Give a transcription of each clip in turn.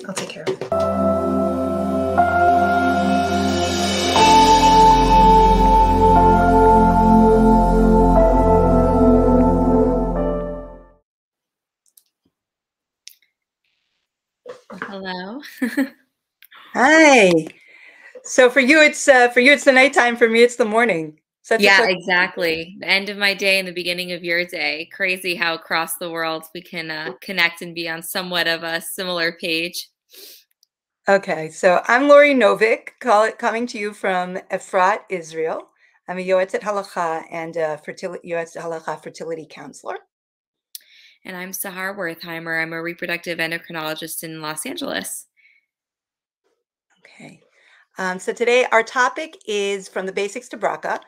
I'll take care of it. Hello. Hi. So for you, it's the nighttime. For me, it's the morning. Such a Yeah, pleasure. exactly. The end of my day and the beginning of your day. Crazy how across the world we can connect and be on somewhat of a similar page. Okay, so I'm Lori Novick, coming to you from Efrat, Israel. I'm a Yoetzet Halacha and a Yoetzet Halacha fertility counselor. And I'm Sahar Wertheimer. I'm a reproductive endocrinologist in Los Angeles. Okay, so today our topic is from the basics to BRCA,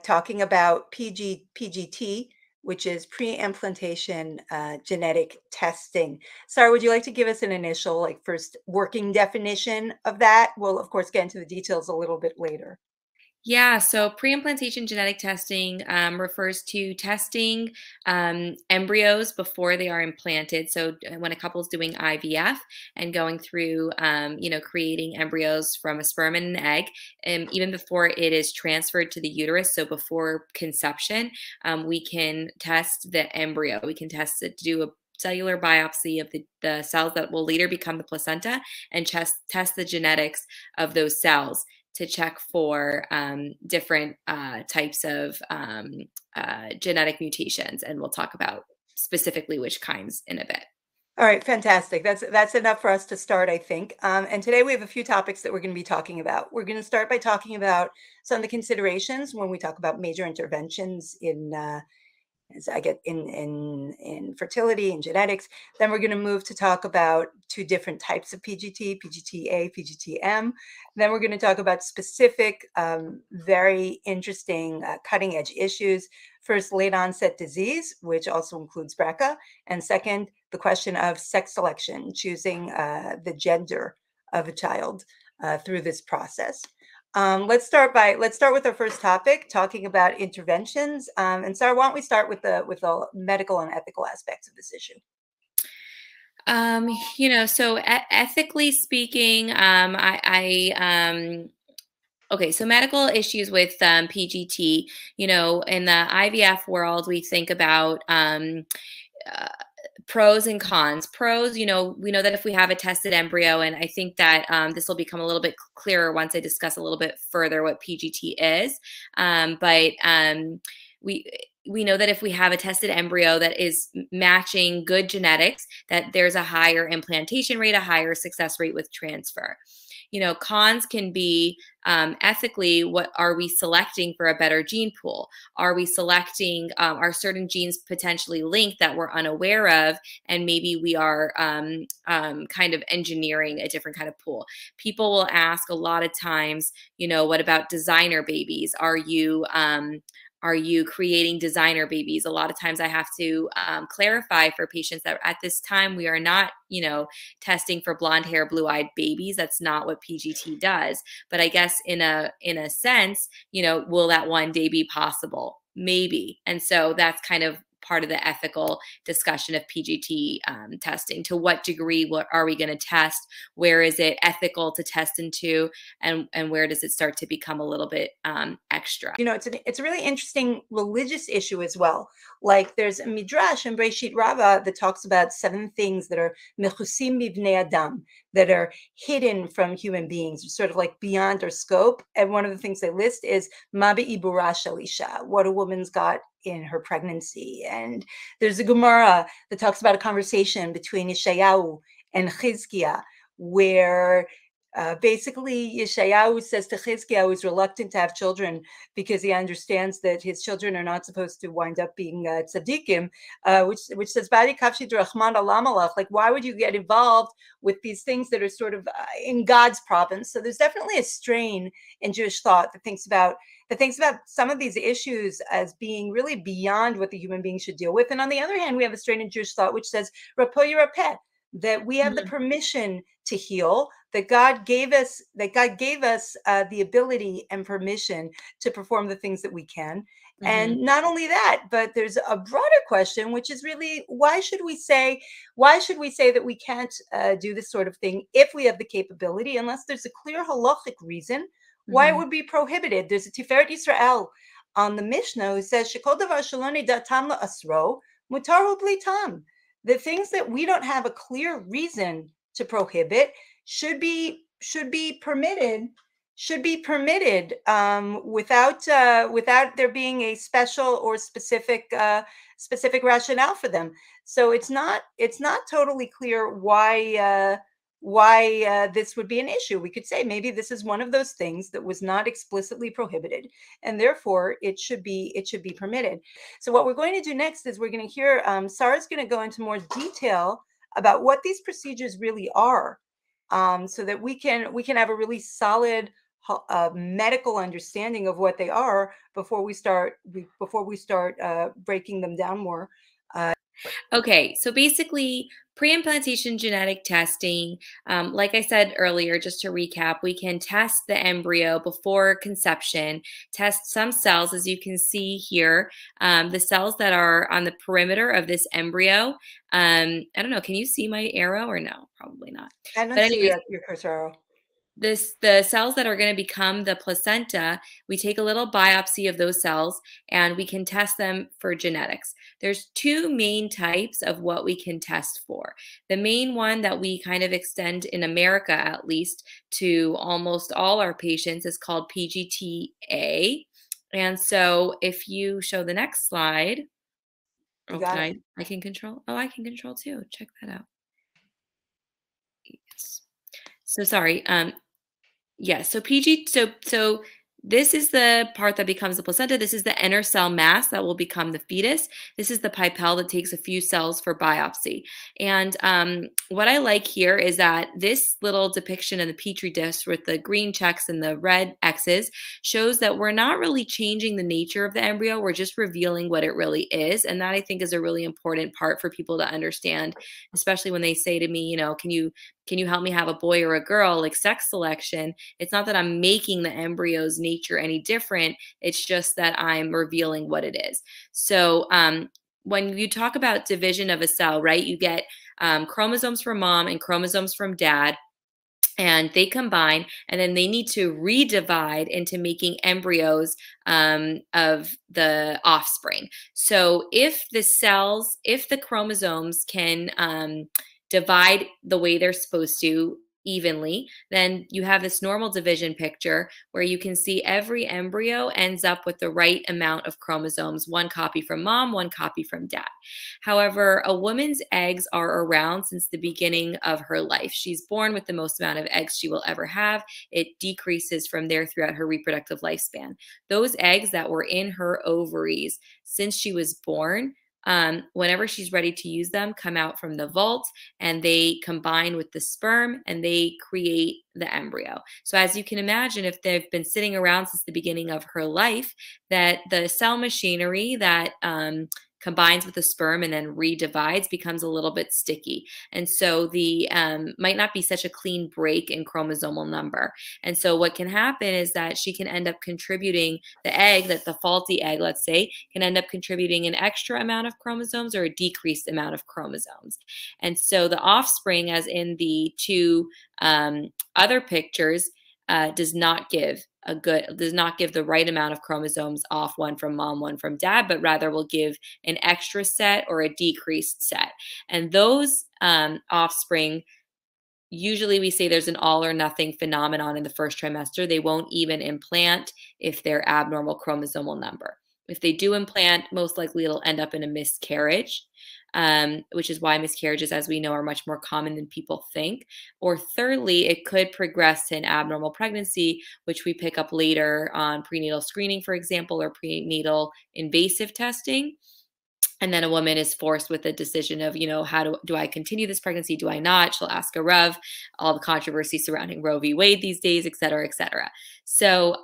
talking about PGT, which is pre-implantation genetic testing. Sarah, would you like to give us an initial, like first working definition of that? We'll of course get into the details a little bit later. Yeah, so pre-implantation genetic testing refers to testing embryos before they are implanted. So when a couple is doing IVF and going through, creating embryos from a sperm and an egg, and even before it is transferred to the uterus, so before conception, we can test the embryo. We can test it to do a cellular biopsy of the cells that will later become the placenta and test the genetics of those cells to check for different types of genetic mutations. And we'll talk about specifically which kinds in a bit. All right, fantastic. That's enough for us to start, I think. And today we have a few topics that we're going to be talking about. We're going to start by talking about some of the considerations when we talk about major interventions in as I get in fertility and genetics. Then we're going to move to talk about two different types of PGT, PGT-A, PGT-M. Then we're going to talk about specific, very interesting cutting edge issues. First, late onset disease, which also includes BRCA. And second, the question of sex selection, choosing the gender of a child through this process. Let's start with our first topic, talking about interventions. And Sarah, why don't we start with the medical and ethical aspects of this issue? So ethically speaking, okay, so medical issues with PGT, in the IVF world, we think about pros and cons. Pros, we know that if we have a tested embryo, and I think that this will become a little bit clearer once I discuss a little bit further what PGT is. We know that if we have a tested embryo that is matching good genetics, that there's a higher implantation rate, a higher success rate with transfer. Cons can be ethically, what are we selecting for a better gene pool? Are we selecting, are certain genes potentially linked that we're unaware of, and maybe we are kind of engineering a different kind of pool? People will ask a lot of times, what about designer babies? Are you creating designer babies? A lot of times I have to clarify for patients that at this time we are not, testing for blonde hair, blue-eyed babies. That's not what PGT does. But I guess in a sense, will that one day be possible? Maybe. And so that's kind of part of the ethical discussion of PGT testing. To what degree are we going to test? Where is it ethical to test into? And where does it start to become a little bit extra? It's a really interesting religious issue as well. Like there's a midrash in Breshit Rabbah that talks about 7 things that are mechusim mibnei adam, that are hidden from human beings, sort of like beyond our scope. And one of the things they list is ma be'ibura shel isha, what a woman's got in her pregnancy. And there's a Gemara that talks about a conversation between Yeshayahu and Chizkiah, where basically Yeshayahu says to Chizkiah, who's reluctant to have children because he understands that his children are not supposed to wind up being tzaddikim, which says, Bari kavshi d'rachman alamalach, like why would you get involved with these things that are sort of in God's province? So there's definitely a strain in Jewish thought that thinks about some of these issues as being really beyond what the human being should deal with. And on the other hand, we have a strain in Jewish thought which says, Rapo Yirapeh, that we have the permission to heal, that God gave us the ability and permission to perform the things that we can. And not only that, but there's a broader question, which is really why should we say that we can't do this sort of thing if we have the capability, unless there's a clear halachic reason why it would be prohibited. There's a Tiferet Yisrael on the Mishnah who says Shekol davar shelo nideh tam la'asro mutar hu bli tam. The things that we don't have a clear reason to prohibit should be permitted without there being a special or specific rationale for them. So it's not totally clear why this would be an issue. We could say maybe this is one of those things that was not explicitly prohibited, and therefore it should be permitted. So what we're going to do next is we're going to hear Sarah's going to go into more detail about what these procedures really are, so that we can have a really solid medical understanding of what they are before we start breaking them down more. Okay, so basically, preimplantation genetic testing, like I said earlier, just to recap, we can test the embryo before conception, test some cells, as you can see here, the cells that are on the perimeter of this embryo. I don't know, can you see my arrow or no? Probably not. I don't see your cursor arrow. The cells that are going to become the placenta, we take a little biopsy of those cells and we can test them for genetics. There's two main types of what we can test for. The main one that we kind of extend in America, at least, to almost all our patients is called PGTA. And so if you show the next slide, I can control. Oh, I can control too. Check that out. Yes. So sorry. Yes, so so this is the part that becomes the placenta. This is the inner cell mass that will become the fetus. This is the pipelle that takes a few cells for biopsy. And what I like here is that this little depiction of the Petri dish with the green checks and the red X's shows that we're not really changing the nature of the embryo. We're just revealing what it really is. And that, I think, is a really important part for people to understand, especially when they say to me, you know, can you help me have a boy or a girl, like sex selection? It's not that I'm making the embryo's nature any different. It's just that I'm revealing what it is. So when you talk about division of a cell, right, you get chromosomes from mom and chromosomes from dad, and they combine, and then they need to redivide into making embryos of the offspring. So if the chromosomes can divide the way they're supposed to evenly, then you have this normal division picture where you can see every embryo ends up with the right amount of chromosomes, one copy from mom, one copy from dad. However, a woman's eggs are around since the beginning of her life. She's born with the most amount of eggs she will ever have. It decreases from there throughout her reproductive lifespan. Those eggs that were in her ovaries since she was born, whenever she's ready to use them, come out from the vault, and they combine with the sperm and they create the embryo. So as you can imagine, if they've been sitting around since the beginning of her life, that the cell machinery that combines with the sperm and then redivides becomes a little bit sticky. And so the might not be such a clean break in chromosomal number. And so what can happen is that she can end up contributing the egg, that the faulty egg, let's say, can end up contributing an extra amount of chromosomes or a decreased amount of chromosomes. And so the offspring, as in the two other pictures, does not give the right amount of chromosomes off, one from mom, one from dad, but rather will give an extra set or a decreased set. And those offspring, usually we say there's an all or nothing phenomenon in the first trimester. They won't even implant if they're abnormal chromosomal number. If they do implant, most likely it'll end up in a miscarriage, which is why miscarriages, as we know, are much more common than people think. Or thirdly, it could progress to an abnormal pregnancy, which we pick up later on prenatal screening, for example, or prenatal invasive testing. And then a woman is forced with a decision of, how do I continue this pregnancy? Do I not? She'll ask a Rav, all the controversy surrounding Roe v. Wade these days, et cetera, et cetera. So,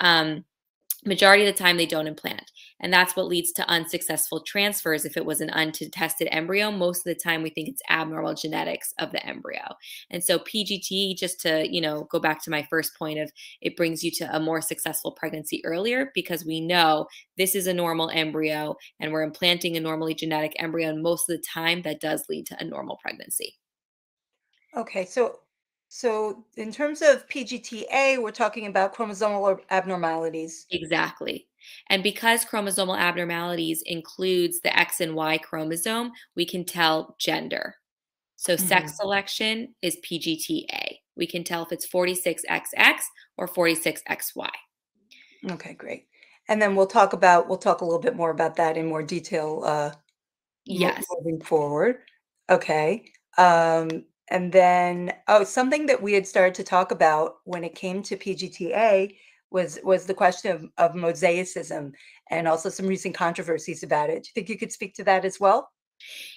majority of the time they don't implant. And that's what leads to unsuccessful transfers. If it was an untested embryo, most of the time we think it's abnormal genetics of the embryo. And so PGT, just to, go back to my first point of, it brings you to a more successful pregnancy earlier, because we know this is a normal embryo and we're implanting a normally genetic embryo. And most of the time that does lead to a normal pregnancy. Okay, so in terms of PGTA, we're talking about chromosomal abnormalities. Exactly. And because chromosomal abnormalities includes the X and Y chromosome, we can tell gender. So sex Mhm. selection is PGTA. We can tell if it's 46XX or 46XY. Okay, great. And then we'll talk a little bit more about that in more detail Yes. moving forward. Okay. And then something that we had started to talk about when it came to PGTA was the question of mosaicism and also some recent controversies about it. Do you think you could speak to that as well?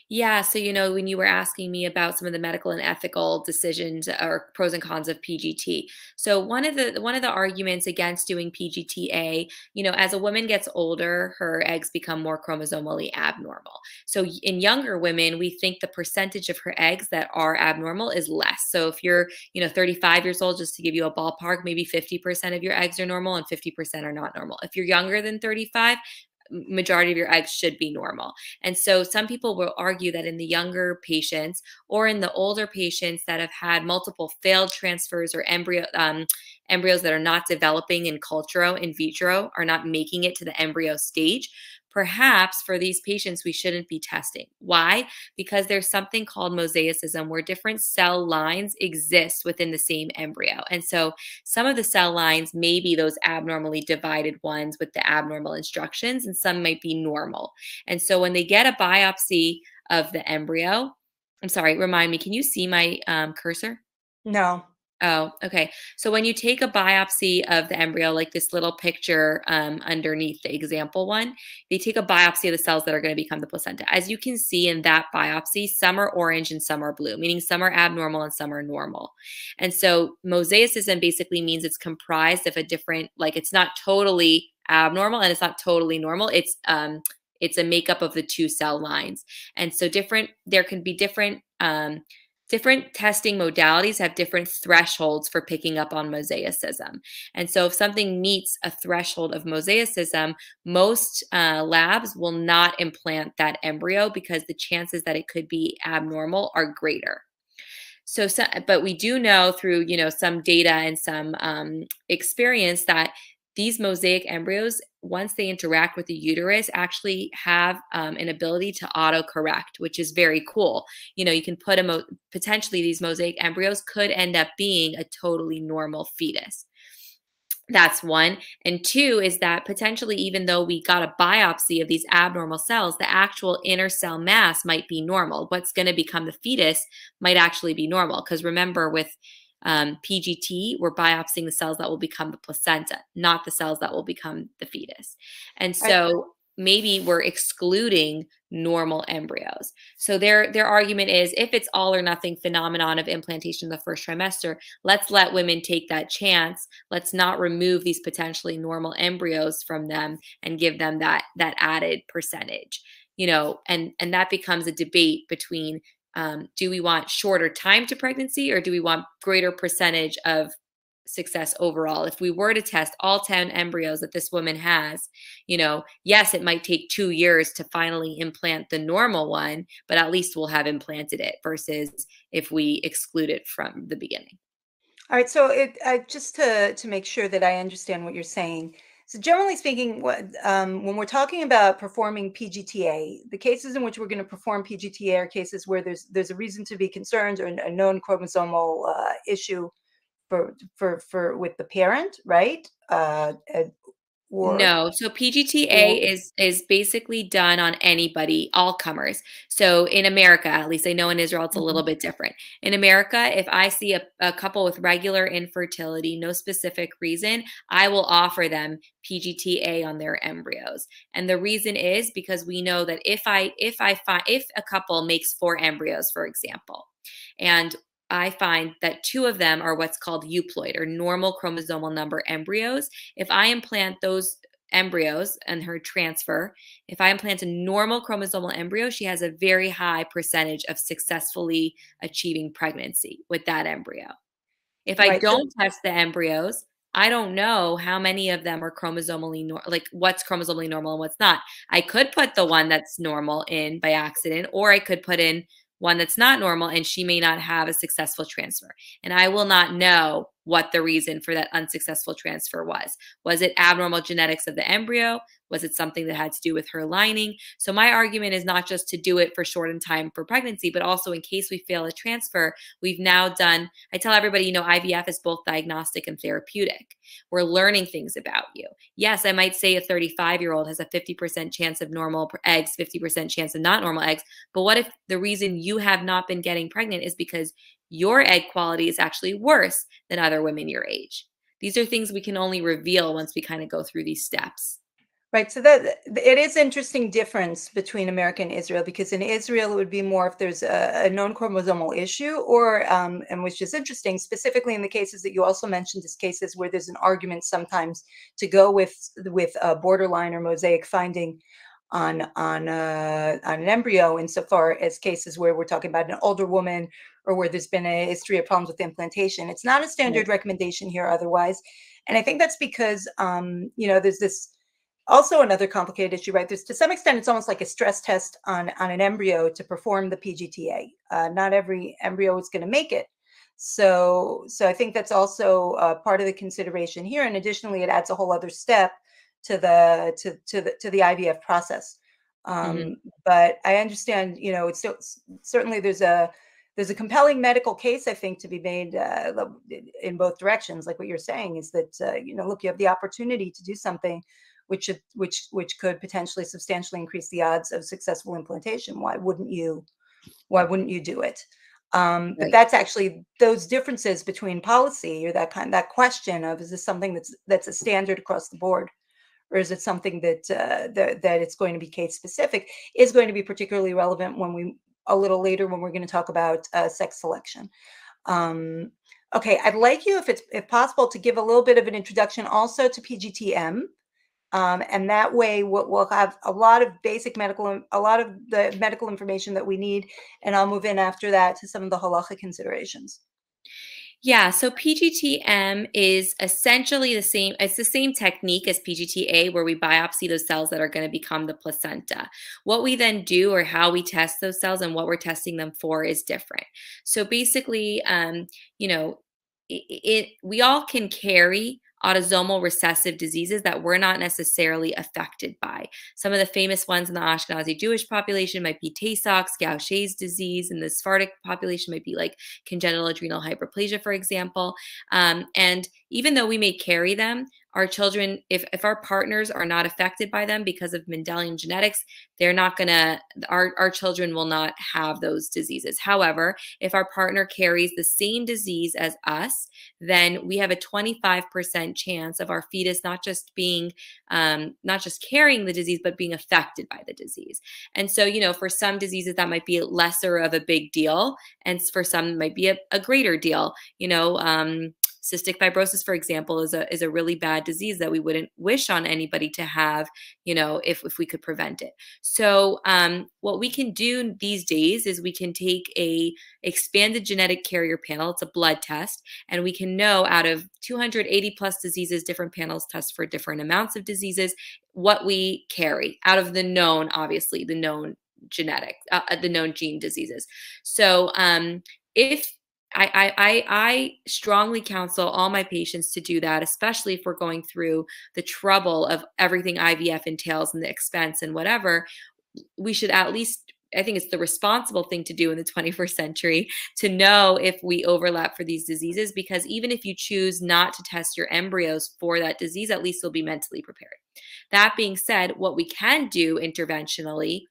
Yeah, so when you were asking me about some of the medical and ethical decisions or pros and cons of PGT. So one of the arguments against doing PGTA, as a woman gets older, her eggs become more chromosomally abnormal. So in younger women, we think the percentage of her eggs that are abnormal is less. So if you're, 35 years old, just to give you a ballpark, maybe 50% of your eggs are normal and 50% are not normal. If you're younger than 35, majority of your eggs should be normal. And so some people will argue that in the younger patients or in the older patients that have had multiple failed transfers or embryos that are not developing in vitro, are not making it to the embryo stage, perhaps for these patients we shouldn't be testing. Why? Because there's something called mosaicism, where different cell lines exist within the same embryo. And so some of the cell lines may be those abnormally divided ones with the abnormal instructions, and some might be normal. And so when they get a biopsy of the embryo, I'm sorry, remind me, can you see my cursor? No. Oh, okay. So when you take a biopsy of the embryo, like this little picture underneath the example one, they take a biopsy of the cells that are going to become the placenta. As you can see in that biopsy, some are orange and some are blue, meaning some are abnormal and some are normal. And so mosaicism basically means it's comprised of a different, like it's not totally abnormal and it's not totally normal. It's a makeup of the two cell lines. And so there can be different testing modalities have different thresholds for picking up on mosaicism. And so if something meets a threshold of mosaicism, most labs will not implant that embryo because the chances that it could be abnormal are greater. But we do know through, some data and some experience that these mosaic embryos, once they interact with the uterus, actually have an ability to autocorrect, which is very cool. You can put potentially these mosaic embryos could end up being a totally normal fetus. That's one. And two is that potentially, even though we got a biopsy of these abnormal cells, the actual inner cell mass might be normal. What's going to become the fetus might actually be normal. Because remember, with PGT, we're biopsying the cells that will become the placenta, not the cells that will become the fetus. And so maybe we're excluding normal embryos. So their argument is, if it's all or nothing phenomenon of implantation in the first trimester, let's let women take that chance. Let's not remove these potentially normal embryos from them and give them that added percentage. And that becomes a debate between do we want shorter time to pregnancy or do we want greater percentage of success overall? If we were to test all 10 embryos that this woman has, yes, it might take 2 years to finally implant the normal one, but at least we'll have implanted it versus if we exclude it from the beginning. All right, so just to make sure that I understand what you're saying. So generally speaking, when we're talking about performing PGTA, the cases in which we're going to perform PGTA are cases where there's a reason to be concerned or a known chromosomal issue for with the parent, right? Or No. So PGTA or is basically done on anybody, all comers. So in America, at least I know in Israel it's a little Mhm. bit different. In America, if I see a couple with regular infertility, no specific reason, I will offer them PGTA on their embryos. And the reason is because we know that if a couple makes 4 embryos, for example, and I find that 2 of them are what's called euploid or normal chromosomal number embryos. If I implant those embryos and her transfer, if I implant a normal chromosomal embryo, she has a very high percentage of successfully achieving pregnancy with that embryo. If I Right. So, don't test the embryos, I don't know how many of them are chromosomally like what's chromosomally normal and what's not. I could put the one that's normal in by accident, or I could put in one that's not normal and she may not have a successful transfer. And I will not know what the reason for that unsuccessful transfer was. Was it abnormal genetics of the embryo? Was it something that had to do with her lining? So my argument is not just to do it for shortened time for pregnancy, but also in case we fail a transfer, we've now done, I tell everybody, you know, IVF is both diagnostic and therapeutic. We're learning things about you. Yes, I might say a 35-year-old has a 50% chance of normal eggs, 50% chance of not normal eggs. But what if the reason you have not been getting pregnant is because your egg quality is actually worse than other women your age? These are things we can only reveal once we kind of go through these steps. right. So that it is interesting difference between America and Israel, because in Israel it would be more if there's a known chromosomal issue, or and which is interesting, specifically in the cases that you also mentioned, as cases where there's an argument sometimes to go with a borderline or mosaic finding on an embryo, insofar as cases where we're talking about an older woman or where there's been a history of problems with implantation. It's not a standard recommendation here otherwise. And I think that's because there's this also another complicated issue, right? There's, to some extent, it's almost like a stress test on an embryo to perform the PGTA. Not every embryo is going to make it. So I think that's also part of the consideration here. And additionally, it adds a whole other step to the IVF process. Mm-hmm. But I understand, it's certainly there's a compelling medical case, I think, to be made in both directions. Like what you're saying is that look, you have the opportunity to do something which could potentially substantially increase the odds of successful implantation. Why wouldn't you do it? But that's actually those differences between policy, or that question of, is this something that's a standard across the board, or is it something that it's going to be case specific, is going to be particularly relevant a little later when we're going to talk about sex selection. Okay, I'd like you, if possible, to give a little bit of an introduction also to PGTM. And that way we'll have a lot of the medical information that we need, and I'll move in after that to some of the halacha considerations. Yeah, so PGTM is essentially the same. It's the same technique as PGTA, where we biopsy those cells that are going to become the placenta. What we then do, or how we test those cells and what we're testing them for, is different. So basically, we all can carry autosomal recessive diseases that we're not necessarily affected by. Some of the famous ones in the Ashkenazi Jewish population might be Tay-Sachs, Gaucher's disease, and the Sephardic population might be like congenital adrenal hyperplasia, for example. And even though we may carry them, our children, if our partners are not affected by them because of Mendelian genetics, they're not gonna, our children will not have those diseases. However, if our partner carries the same disease as us, then we have a 25% chance of our fetus not just carrying the disease, but being affected by the disease. And so, for some diseases that might be lesser of a big deal, and for some it might be a greater deal. Cystic fibrosis, for example, is a really bad disease that we wouldn't wish on anybody to have, if we could prevent it. So what we can do these days is we can take a expanded genetic carrier panel. It's a blood test, and we can know out of 280 plus diseases, different panels test for different amounts of diseases, what we carry out of the known, obviously the known genetic, the known gene diseases. So if I strongly counsel all my patients to do that, especially if we're going through the trouble of everything IVF entails and the expense and whatever. We should at least, I think it's the responsible thing to do in the 21st century, to know if we overlap for these diseases, because even if you choose not to test your embryos for that disease, at least you'll be mentally prepared. That being said, what we can do interventionally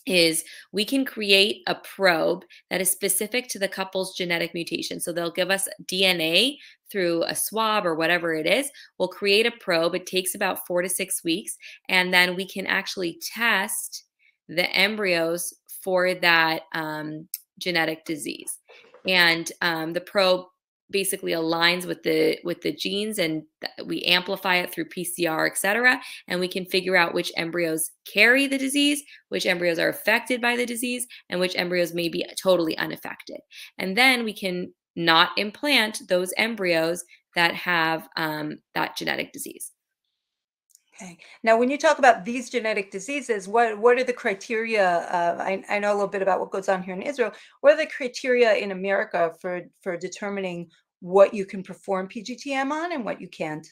is we can create a probe that is specific to the couple's genetic mutation. So they'll give us DNA through a swab or whatever it is. We'll create a probe. It takes about 4 to 6 weeks. And then we can actually test the embryos for that genetic disease. And the probe basically aligns with the genes, and we amplify it through PCR, et cetera, and we can figure out which embryos carry the disease, which embryos are affected by the disease, and which embryos may be totally unaffected. And then we can not implant those embryos that have that genetic disease. Okay. Now, when you talk about these genetic diseases, what are the criteria? I know a little bit about what goes on here in Israel. What are the criteria in America for determining what you can perform PGTM on and what you can't?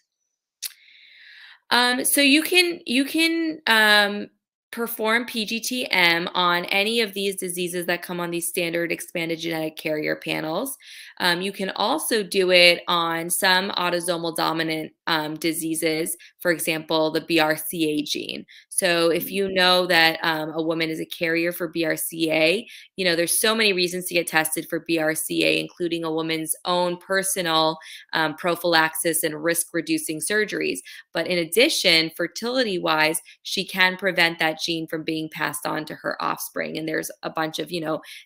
So you can perform PGTM on any of these diseases that come on these standard expanded genetic carrier panels. You can also do it on some autosomal dominant diseases, for example, the BRCA gene. So if you know that a woman is a carrier for BRCA, there's so many reasons to get tested for BRCA, including a woman's own personal prophylaxis and risk reducing surgeries. But in addition, fertility wise, she can prevent that gene from being passed on to her offspring. And there's a bunch of,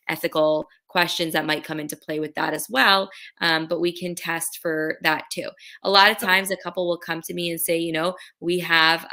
ethical questions that might come into play with that as well. But we can test for that too. A lot of times a couple will come to me and say, we have,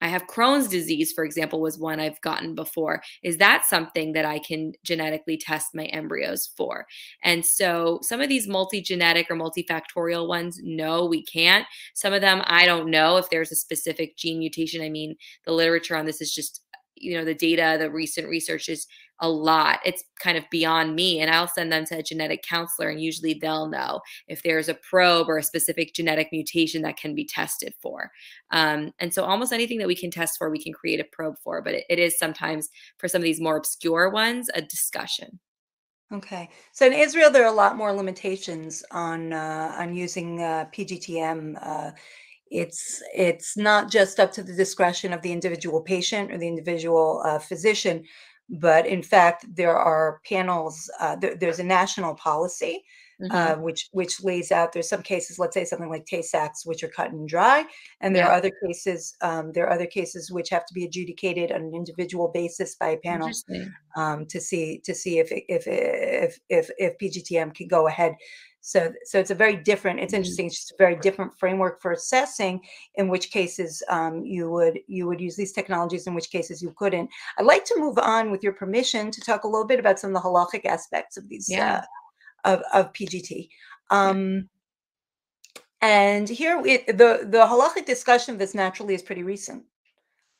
I have Crohn's disease, for example, was one I've gotten before. Is that something that I can genetically test my embryos for? And so some of these multi-genetic or multifactorial ones, no, we can't. Some of them, I don't know if there's a specific gene mutation. I mean, the literature on this is just, the data, the recent research is a lot. It's kind of beyond me. And I'll send them to a genetic counselor, and usually they'll know if there's a probe or a specific genetic mutation that can be tested for. And so almost anything that we can test for, we can create a probe for. But it is sometimes, for some of these more obscure ones, a discussion. Okay. So in Israel, there are a lot more limitations on using PGTM. It's not just up to the discretion of the individual patient or the individual physician, but in fact, there are panels. There's a national policy Mm-hmm. which lays out. There's some cases, let's say something like Tay-Sachs, which are cut and dry, and there Yeah. are other cases. There are other cases which have to be adjudicated on an individual basis by a panel Interesting. to see if PGTM can go ahead. So it's a very different. It's Mm-hmm. interesting. It's just a very different framework for assessing in which cases you would use these technologies, in which cases you couldn't. I'd like to move on, with your permission, to talk a little bit about some of the halachic aspects of these Yeah. of PGT. Yeah. And here the halachic discussion of this naturally is pretty recent.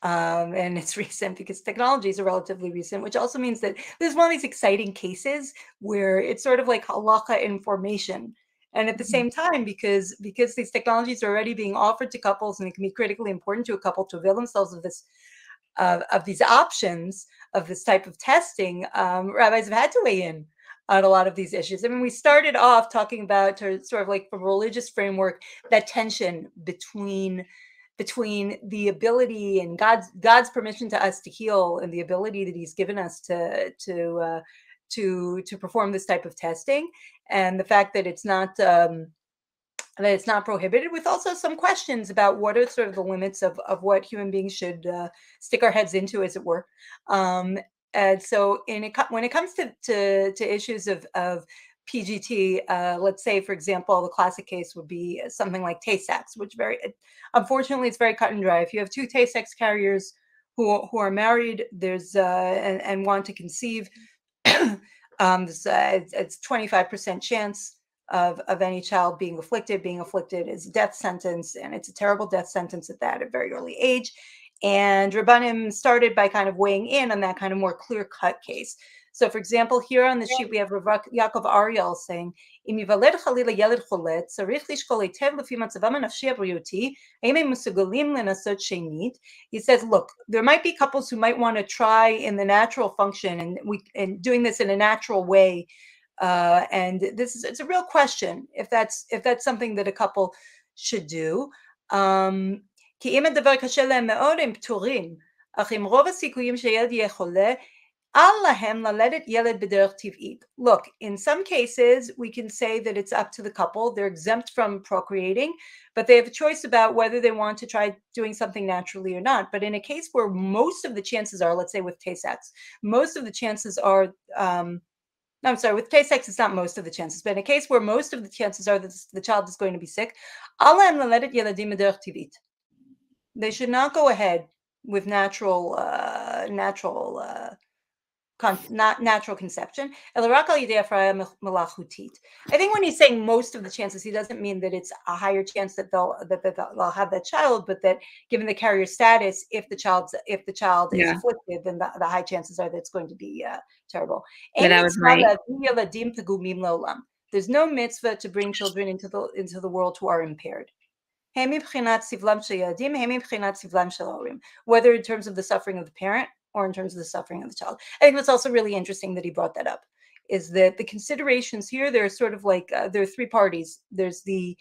And it's recent because technologies are relatively recent, which also means that there's one of these exciting cases where it's sort of like halacha information. And at the Mhm. same time, because these technologies are already being offered to couples, and it can be critically important to a couple to avail themselves of this of these options of this type of testing, rabbis have had to weigh in on a lot of these issues. I mean, we started off talking about, sort of like, from a religious framework, that tension between the ability and God's permission to us to heal, and the ability that He's given us to perform this type of testing, and the fact that it's not prohibited, with also some questions about what are sort of the limits of what human beings should stick our heads into, as it were. And so when it comes to issues of PGT, let's say, for example, the classic case would be something like Tay-Sachs, which unfortunately, it's very cut and dry. If you have two Tay-Sachs carriers who are married, and want to conceive, it's 25% chance of any child being afflicted. Being afflicted is a death sentence, and it's a terrible death sentence at that, at a very early age. And Rabbanim started by kind of weighing in on that kind of more clear-cut case. So, for example, here on the sheet, we have Rav Yaakov Ariel saying, "Im yivaled chalila yeled chole, tzarich lishkol hitev lefi matzavam hanafshi habriyuti, haim הם מסוגלים לנסות שנית." He says, look, there might be couples who might want to try in the natural function, and doing this in a natural way. And it's a real question if that's something that a couple should do. כי אם הדבר קשה להם מאוד, הם פטורים. אך אם רוב הסיכויים שילד יהיה חולה, אל להם ללדת ילד בדרך טבעית. Look, in some cases, we can say that it's up to the couple. They're exempt from procreating, but they have a choice about whether they want to try doing something naturally or not. But in a case where most of the chances are, let's say with Tay-Sachs, most of the chances are No, I'm sorry, with Tay-Sex, it's not most of the chances, but in a case where most of the chances are that the child is going to be sick, they should not go ahead with not natural conception. I think when he's saying most of the chances, he doesn't mean that it's a higher chance that they'll have that child, but that given the carrier status, if the child is Yeah. afflicted, then the high chances are that it's going to be terrible. Yeah, that was right. There's no mitzvah to bring children into the world who are impaired. Whether in terms of the suffering of the parent or in terms of the suffering of the child. I think what's also really interesting that he brought that up is that the considerations here, there are sort of like, there are three parties. There's the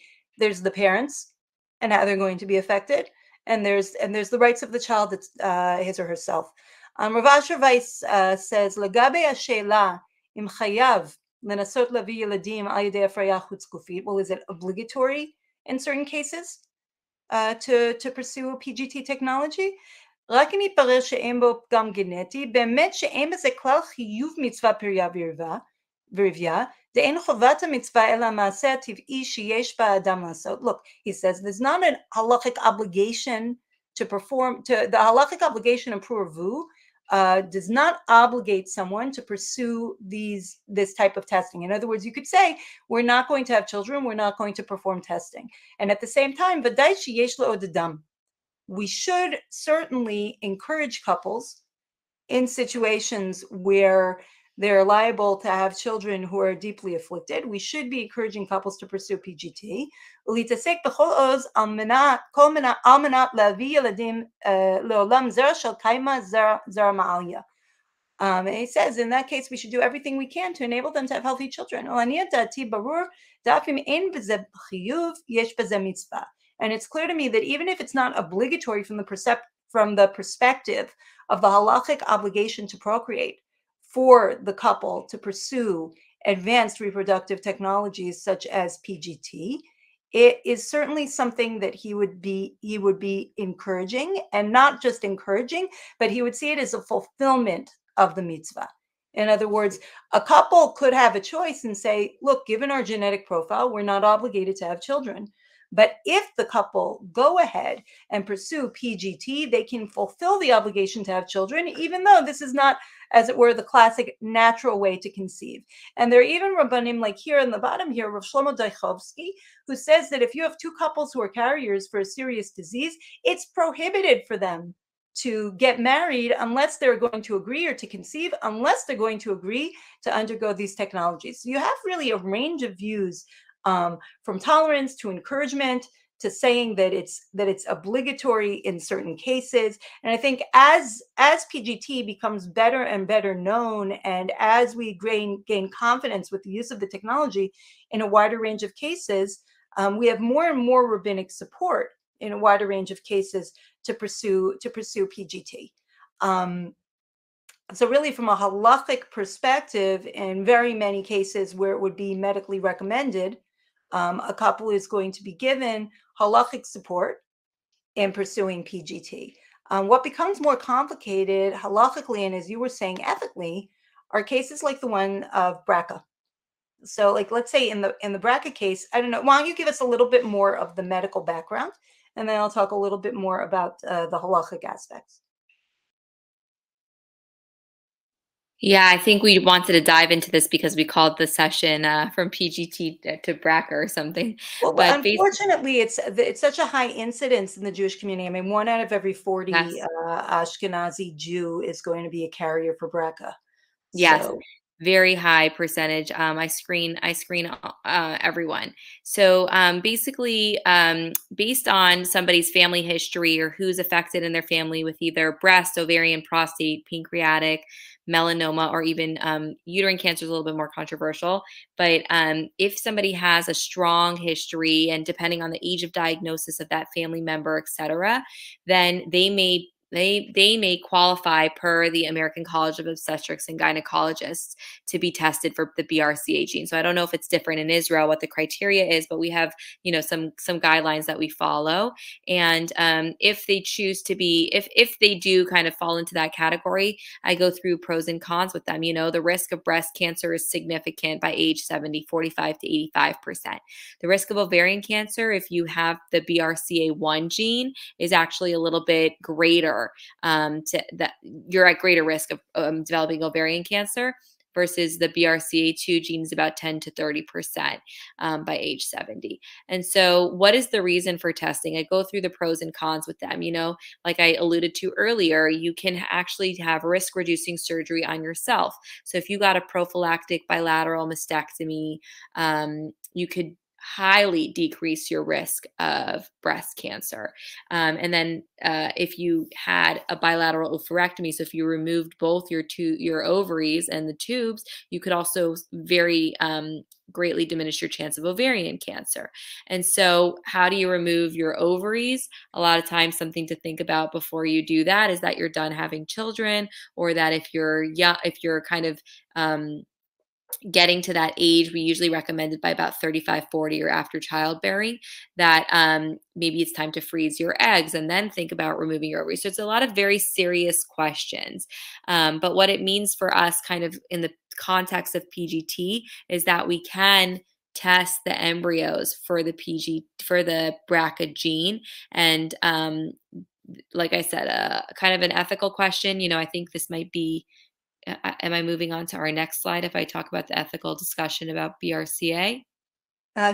parents and how they're going to be affected, and there's the rights of the child, that's his or herself. Rav Asher Weiss says, "Lagabe hashela im chayav lenasot lavi yeladim al yedei afraya chutz-gufit." Well, is it obligatory in certain cases to pursue PGT technology? רק אם יתברר שאין בו פגם גנטי, באמת שאין בזה כלל חיוב מצווה פריה ורבייה, דאין חובת המצווה אלא המעשה הטבעי שיש באדם לעשות. Look, he says, there's not a halachic obligation to perform, the halachic obligation of puravu does not obligate someone to pursue this type of testing. In other words, you could say, we're not going to have children, we're not going to perform testing. And at the same time, v'dai sheyesh lo odadam. We should certainly encourage couples in situations where they're liable to have children who are deeply afflicted. We should be encouraging couples to pursue PGT. And he says, in that case, we should do everything we can to enable them to have healthy children. And it's clear to me that even if it's not obligatory from the perspective of the halachic obligation to procreate for the couple to pursue advanced reproductive technologies such as PGT, it is certainly something that he would be encouraging, and not just encouraging, but he would see it as a fulfillment of the mitzvah. In other words, a couple could have a choice and say, look, given our genetic profile, we're not obligated to have children. But if the couple go ahead and pursue PGT, they can fulfill the obligation to have children, even though this is not, as it were, the classic natural way to conceive. And there are even Rabbanim, like here in the bottom here, Rav Shlomo Daichovsky, who says that if you have two couples who are carriers for a serious disease, it's prohibited for them to get married unless they're going to agree, or to conceive unless they're going to agree to undergo these technologies. So you have really a range of views, from tolerance to encouragement to saying that it's obligatory in certain cases. And I think as PGT becomes better and better known, and as we gain confidence with the use of the technology in a wider range of cases, we have more and more rabbinic support in a wider range of cases to pursue PGT. So really, from a halachic perspective, in very many cases where it would be medically recommended, a couple is going to be given halachic support in pursuing PGT. What becomes more complicated halachically, and as you were saying, ethically, are cases like the one of BRCA. So, like, let's say in the BRCA case, I don't know, why don't you give us a little bit more of the medical background, and then I'll talk a little bit more about the halachic aspects. Yeah, I think we wanted to dive into this because we called the session from PGT to BRCA or something. Well, but unfortunately, it's such a high incidence in the Jewish community. I mean, 1 out of every 40 yes. Ashkenazi Jew is going to be a carrier for BRCA. Yes. So, very high percentage. I screen everyone. So basically, based on somebody's family history or who's affected in their family with either breast, ovarian, prostate, pancreatic, melanoma, or even uterine cancer is a little bit more controversial. But if somebody has a strong history, and depending on the age of diagnosis of that family member, et cetera, then they may they may qualify per the American College of Obstetrics and Gynecologists to be tested for the BRCA gene. So I don't know if it's different in Israel what the criteria is, but we have some guidelines that we follow. And if they choose to be, if they do kind of fall into that category, I go through pros and cons with them. The risk of breast cancer is significant by age 70, 45 to 85%. The risk of ovarian cancer, if you have the BRCA1 gene, is actually a little bit greater. That you're at greater risk of developing ovarian cancer versus the BRCA2 gene is about 10 to 30% by age 70. And so what is the reason for testing? I go through the pros and cons with them. Like I alluded to earlier, you can actually have risk reducing surgery on yourself. So if you got a prophylactic bilateral mastectomy, you could highly decrease your risk of breast cancer. And then if you had a bilateral oophorectomy, so if you removed both your ovaries and the tubes, you could also very greatly diminish your chance of ovarian cancer. And so how do you remove your ovaries? A lot of times something to think about before you do that is that you're done having children, or that if you're kind of getting to that age, we usually recommend it by about 35, 40 or after childbearing, that maybe it's time to freeze your eggs and then think about removing your ovaries. So it's a lot of very serious questions. But what it means for us kind of in the context of PGT is that we can test the embryos for the BRCA gene. And like I said, kind of an ethical question. I think this might be, am I moving on to our next slide if I talk about the ethical discussion about BRCA?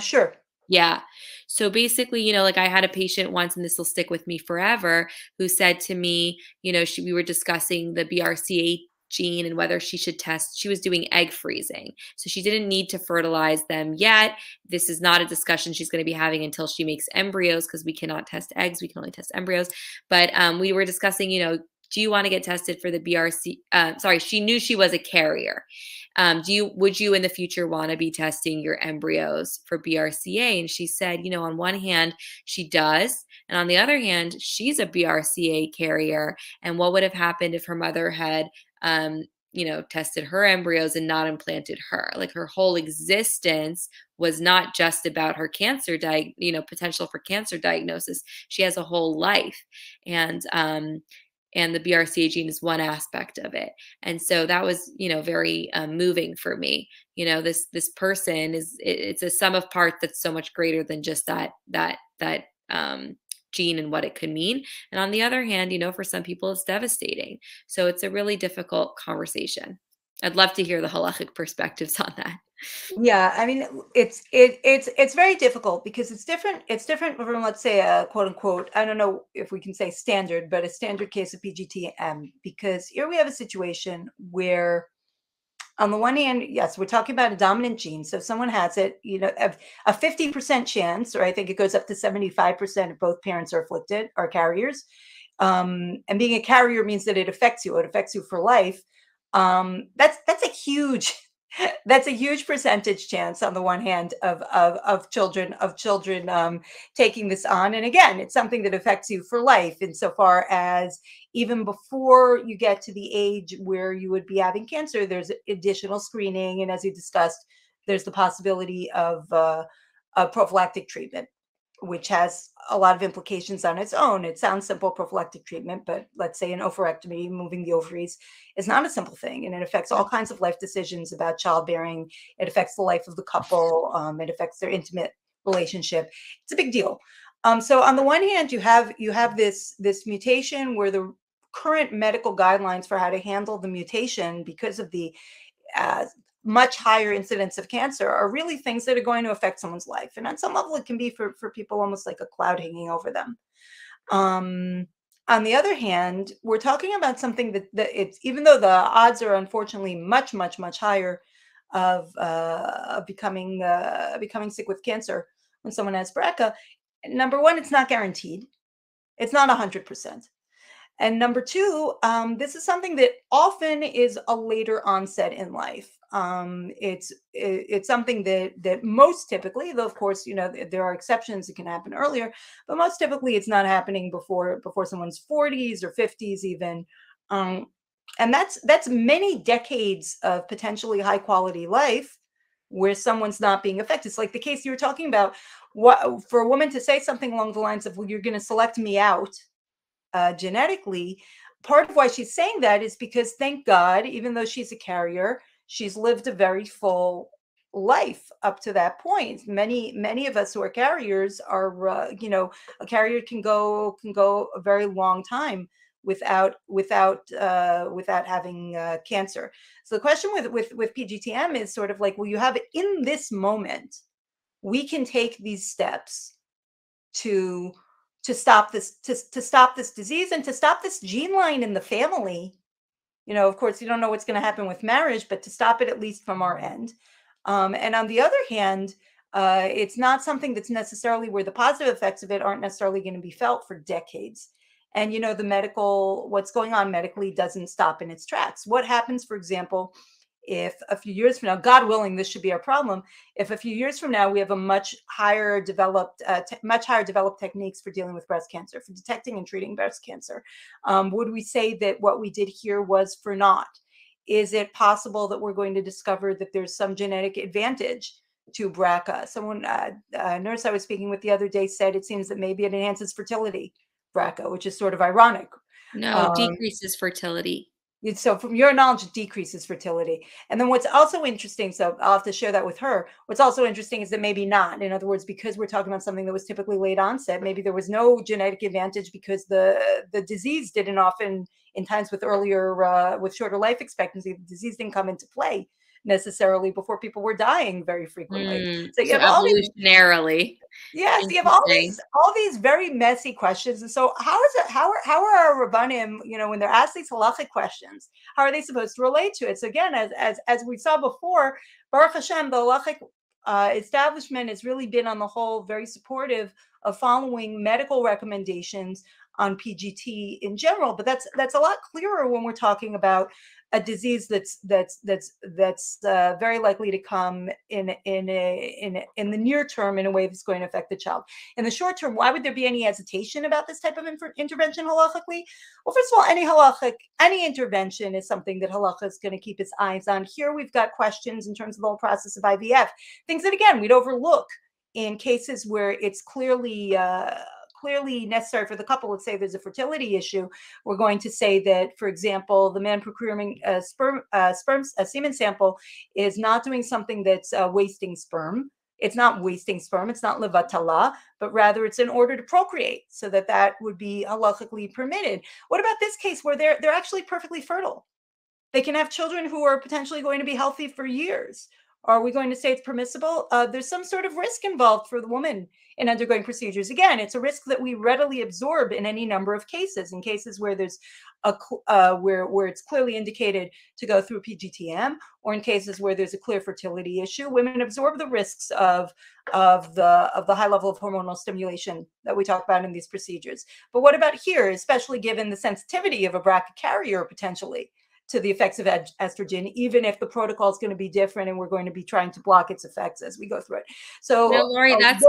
Sure. Yeah. So basically, like I had a patient once, and this will stick with me forever, who said to me, we were discussing the BRCA gene and whether she should test. She was doing egg freezing. So she didn't need to fertilize them yet. This is not a discussion she's going to be having until she makes embryos, because we cannot test eggs. We can only test embryos. But we were discussing, do you want to get tested for the BRCA? She knew she was a carrier. Would you in the future want to be testing your embryos for BRCA? And she said, on one hand, she does. And on the other hand, she's a BRCA carrier. And what would have happened if her mother had, tested her embryos and not implanted her? Like her whole existence was not just about her cancer, potential for cancer diagnosis. She has a whole life. And the BRCA gene is one aspect of it. And so that was, very moving for me. This person it's a sum of parts that's so much greater than just that gene and what it could mean. And on the other hand, for some people it's devastating. So it's a really difficult conversation. I'd love to hear the halachic perspectives on that. Yeah, I mean, it's very difficult because it's different. It's different from, let's say, a quote unquote, I don't know if we can say standard, but a standard case of PGTM, because here we have a situation where, on the one hand, yes, we're talking about a dominant gene. So if someone has it, a 50% chance, or I think it goes up to 75% if both parents are carriers. And being a carrier means that it affects you. It affects you for life. That's a huge percentage chance on the one hand of children taking this on. And again, it's something that affects you for life, insofar as even before you get to the age where you would be having cancer, there's additional screening. And as you discussed, there's the possibility of a prophylactic treatment, which has a lot of implications on its own. It sounds simple, prophylactic treatment, but let's say an oophorectomy, moving the ovaries, is not a simple thing. And it affects all kinds of life decisions about childbearing. It affects the life of the couple. It affects their intimate relationship. It's a big deal. So on the one hand, you have this mutation where the current medical guidelines for how to handle the mutation, because of the much higher incidence of cancer, are really things that are going to affect someone's life. And on some level, it can be for people almost like a cloud hanging over them. On the other hand, we're talking about something that it's, even though the odds are unfortunately much, much, much higher of becoming sick with cancer when someone has BRCA. Number one, it's not guaranteed. It's not 100%. And number two, this is something that often is a later onset in life. It's something that most typically, though of course, there are exceptions, it can happen earlier, but most typically it's not happening before someone's 40s or 50s even. Um, and that's many decades of potentially high quality life where someone's not being affected. It's like the case you were talking about. What for a woman to say something along the lines of, "Well, you're going to select me out genetically." Part of why she's saying that is because, thank God, even though she's a carrier, she's lived a very full life up to that point. Many of us who are carriers are, a carrier can go a very long time without having cancer. So the question with PGTM is sort of like, well, you have it in this moment. We can take these steps to stop this disease and to stop this gene line in the family. Of course, you don't know what's going to happen with marriage, but to stop it at least from our end. And on the other hand, it's not something that's necessarily where the positive effects of it aren't necessarily going to be felt for decades. And what's going on medically doesn't stop in its tracks. What happens, for example, if a few years from now, God willing, this should be our problem. If a few years from now we have a much higher developed techniques for dealing with breast cancer, for detecting and treating breast cancer, would we say that what we did here was for naught? Is it possible that we're going to discover that there's some genetic advantage to BRCA? Someone, a nurse I was speaking with the other day, said it seems that maybe it enhances fertility, BRCA, which is sort of ironic. No, Um, decreases fertility. so from your knowledge, it decreases fertility. And then what's also interesting, so I'll have to share that with her. What's also interesting is that maybe not. In other words, because we're talking about something that was typically late onset, maybe there was no genetic advantage because the disease didn't often, in times with shorter life expectancy, the disease didn't come into play necessarily before people were dying very frequently. So you So have all these evolutionarily, Yes, you have interesting. all these very messy questions. And so how is it how are our rabbanim, when they're asked these halachic questions, how are they supposed to relate to it? So again, as we saw before, Baruch Hashem, the halachic establishment has really been on the whole very supportive of following medical recommendations on PGT in general. But that's a lot clearer when we're talking about a disease that's very likely to come in the near term in a way that's going to affect the child. In the short term, why would there be any hesitation about this type of intervention halachically? Well, first of all, any intervention is something that halacha is going to keep its eyes on. Here we've got questions in terms of the whole process of IVF, things that again we'd overlook in cases where it's clearly necessary for the couple. Let's say there's a fertility issue. We're going to say that, for example, the man procuring a semen sample is not doing something that's wasting sperm. It's not wasting sperm. It's not levatala, but rather it's in order to procreate, so that would be halachically permitted. What about this case where they're actually perfectly fertile? They can have children who are potentially going to be healthy for years. Are we going to say it's permissible? There's some sort of risk involved for the woman in undergoing procedures. Again, it's a risk that we readily absorb in any number of cases. In cases where there's where it's clearly indicated to go through PGTM, or in cases where there's a clear fertility issue, women absorb the risks of the high level of hormonal stimulation that we talk about in these procedures. But what about here, especially given the sensitivity of a BRCA carrier potentially to the effects of estrogen, even if the protocol is going to be different and we're going to be trying to block its effects as we go through it. So, Lori, that's.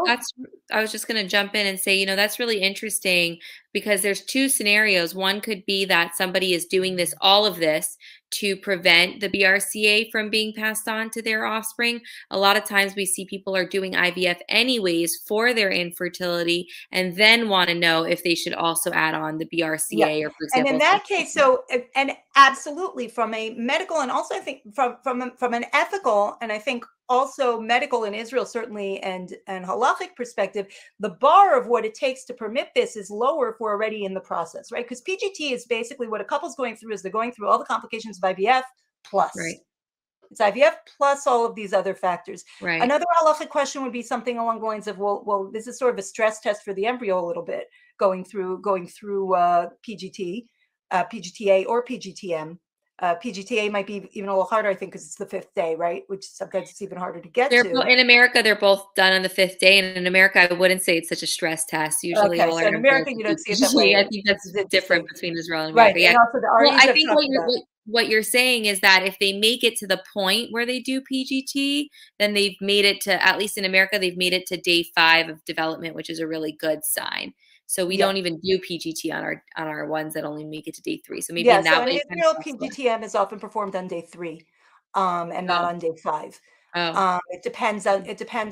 I was just going to jump in and say, that's really interesting because there's two scenarios. One could be that somebody is doing all of this to prevent the BRCA from being passed on to their offspring. A lot of times we see people are doing IVF anyways for their infertility and then want to know if they should also add on the BRCA or, for example, and in that case, and absolutely from a medical and also I think from an ethical and I think also medical in Israel certainly and halachic perspective, the bar of what it takes to permit this is lower if we're already in the process, right? Because PGT is basically what a couple's going through is they're going through all the complications of IVF plus. Right. It's IVF plus all of these other factors. Right. Another halachic question would be something along the lines of, well, this is sort of a stress test for the embryo a little bit, going through PGT, PGTA or PGTM. PGTA might be even a little harder, I think, because it's the fifth day, right? Which sometimes it's even harder to get to. In America, they're both done on the fifth day, and in America, I wouldn't say it's such a stress test. Usually, Okay, all so our in embryos America, you do don't see it that PGT. way, I think which that's is different interesting. between Israel and Right, America. and Yeah. also the Well, REs I have think talked about. what you're saying is that if they make it to the point where they do PGT, then they've made it to, at least in America, they've made it to day 5 of development, which is a really good sign. So we Yeah. don't even do PGT on our ones that only make it to day 3. So maybe Yeah, in so that in way, it's kind of Israel, flexible. PGTM is often performed on day 3, and not Oh, on day 5. oh, It depends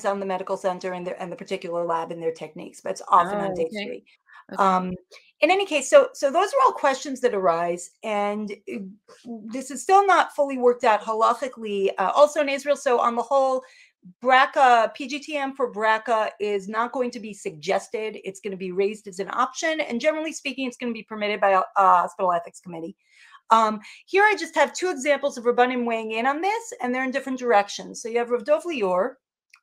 on the medical center and the particular lab and their techniques, but it's often on oh, day okay, 3. okay. Um, in any case, so those are all questions that arise, and this is still not fully worked out halachically. Also in Israel, so on the whole, BRCA, PGTM for BRCA is not going to be suggested. It's going to be raised as an option, and generally speaking, it's going to be permitted by a hospital ethics committee. Here I just have 2 examples of Rabbanim weighing in on this, and they're in different directions. So you have Rav Dov Lior,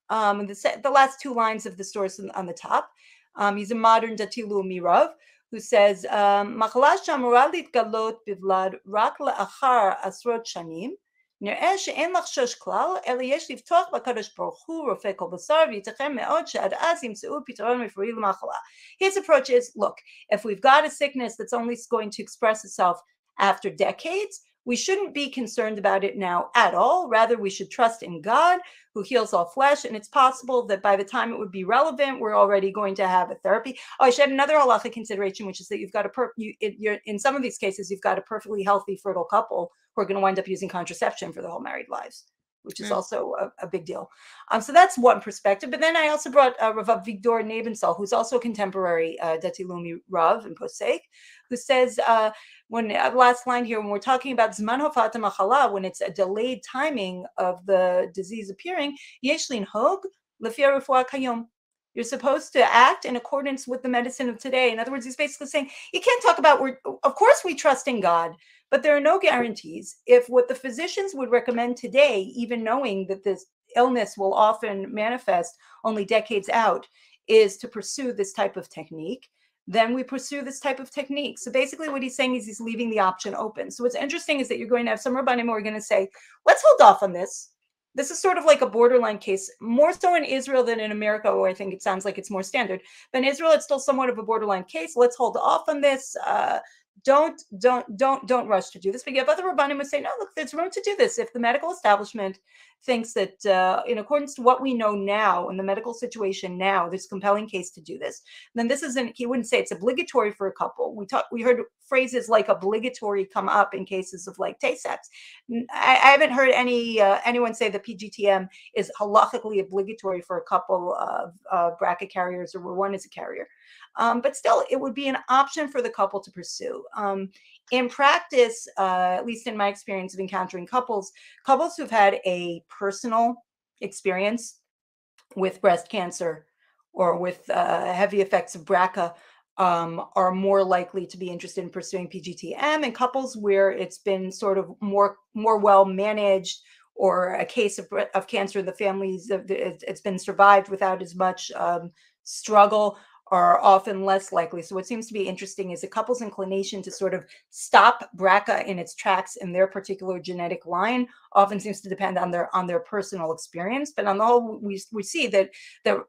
the last 2 lines of the source on the top. He's a modern Dati Leumi Rav who says, "Machla she'amura להתגלות בבלד רק לאחר עשרות שנים, נראה שאין לחשוש כלל, אלא יש לבטוח בקדוש ברוך הוא, רופא כל בשר, וייתכן מאוד שעד אז ימצאו פתרון רפואי למחלה." His approach is, look, if we've got a sickness that's only going to express itself after decades, we shouldn't be concerned about it now at all. Rather, we should trust in God who heals all flesh. And it's possible that by the time it would be relevant, we're already going to have a therapy. Oh, I should add another halachic consideration, which is that you've got in some of these cases, you've got a perfectly healthy, fertile couple who are going to wind up using contraception for their whole married lives, which is also a big deal. So that's one perspective. But then I also brought Rav Avigdor Nebensal, who's also a contemporary Dati Leumi Rav in Posek, who says, when last line here, when we're talking about Zman Hofat Machala, when it's a delayed timing of the disease appearing, Yesh linhog lefi harefua kayom. You're supposed to act in accordance with the medicine of today. In other words, he's basically saying you can't talk about, of course we trust in God, but there are no guarantees. If what the physicians would recommend today, even knowing that this illness will often manifest only decades out, is to pursue this type of technique, then we pursue this type of technique. So basically what he's saying is he's leaving the option open. So what's interesting is that you're going to have some Rabbanim who are going to say, let's hold off on this. This is sort of like a borderline case, more so in Israel than in America, where I think it sounds like it's more standard. But in Israel, it's still somewhat of a borderline case. Let's hold off on this. Don't rush to do this. But you have other Rabbanim who say, no, look, there's room to do this. If the medical establishment thinks that in accordance to what we know now in the medical situation now, there's a compelling case to do this, then this isn't, he wouldn't say it's obligatory for a couple. We heard phrases like obligatory come up in cases of like Tay-Sex. I haven't heard anyone say that PGTM is halachically obligatory for a couple of BRCA carriers or where one is a carrier. But still, it would be an option for the couple to pursue. In practice, at least in my experience of encountering couples who've had a personal experience with breast cancer or with heavy effects of BRCA are more likely to be interested in pursuing PGTM, and couples where it's been sort of more well managed or a case of cancer in the families, it's been survived without as much struggle, are often less likely. So what seems to be interesting is a couple's inclination to sort of stop BRCA in its tracks in their particular genetic line often seems to depend on their personal experience. But on the whole, we see that there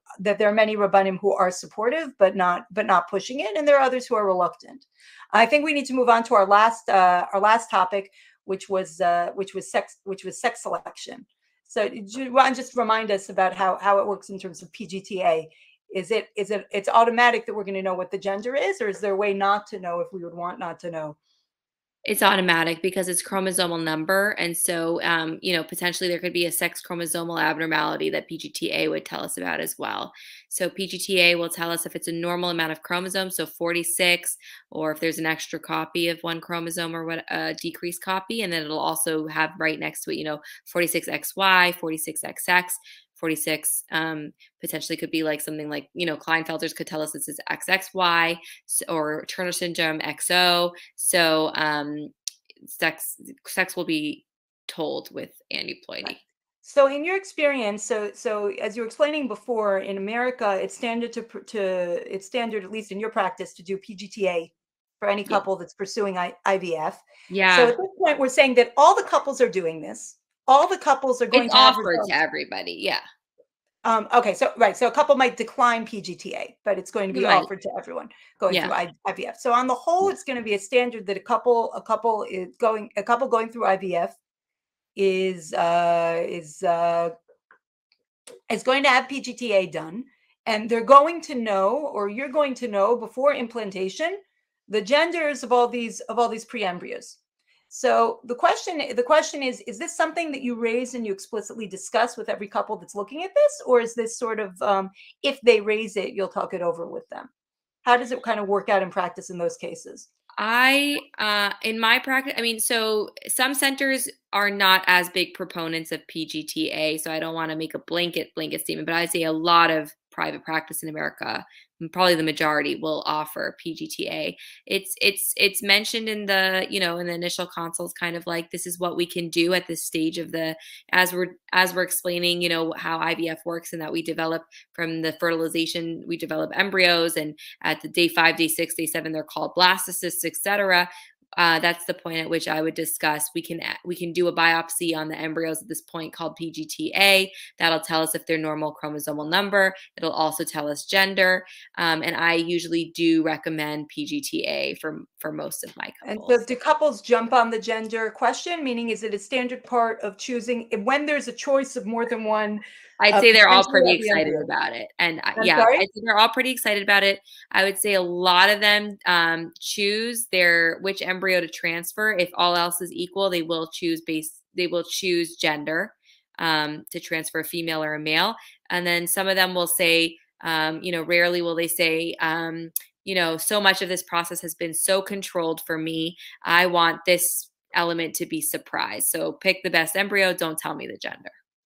are many Rabbanim who are supportive, but not pushing it, and there are others who are reluctant. I think we need to move on to our last topic, which was sex selection. So do you want to just remind us about how it works in terms of PGTA? It's automatic that we're going to know what the gender is, or is there a way not to know if we would want not to know? It's automatic because it's chromosomal number, and so, potentially there could be a sex chromosomal abnormality that PGTA would tell us about as well. So PGTA will tell us if it's a normal amount of chromosomes, so 46, or if there's an extra copy of one chromosome or what a decreased copy, and then it'll also have right next to it, 46XY, 46XX. 46 potentially could be like something like, Klinefelter's could tell us this is XXY or Turner syndrome XO. So sex will be told with aneuploidy. So in your experience, so as you were explaining before, in America, it's standard at least in your practice, to do PGTA for any Yeah. couple that's pursuing IVF. So Yeah. at this point, we're saying that all the couples are doing this. All the couples are going It's to have offered to results. everybody. Yeah. Okay, so right, so a couple might decline PGTA, but it's going to You be might. offered to everyone going through Yeah. IVF. So on the whole, Yeah. it's going to be a standard that a couple going through IVF is going to have PGTA done, and they're going to know, or you're going to know before implantation, the genders of all these preembryos. So the question is this something that you raise and you explicitly discuss with every couple that's looking at this, or is this sort of if they raise it, you'll talk it over with them? How does it kind of work out in practice in those cases? In my practice, I mean, so some centers are not as big proponents of PGTA, so I don't want to make a blanket statement, but I'd say a lot of private practice in America, probably the majority, will offer PGTA. It's mentioned in the, in the initial consults, kind of like, this is what we can do at this stage of the, as we're explaining, how IVF works, and that we develop from the fertilization, we develop embryos, and at the day 5, day 6, day 7, they're called blastocysts, etc. That's the point at which I would discuss. We can do a biopsy on the embryos at this point called PGTA. That'll tell us if they're normal chromosomal number. It'll also tell us gender. And I usually do recommend PGTA for most of my And so couples. do couples jump on the gender question? Meaning, is it a standard part of choosing when there's a choice of more than one? I'd say they're all Potentially pretty at the excited embryo. about it. And I'm yeah, sorry? I'd say they're all pretty excited about it. I would say a lot of them choose which embryo to transfer. If all else is equal, they will choose gender to transfer, a female or a male. And then some of them will say, rarely will they say, so much of this process has been so controlled for me. I want this element to be surprise. So pick the best embryo. Don't tell me the gender.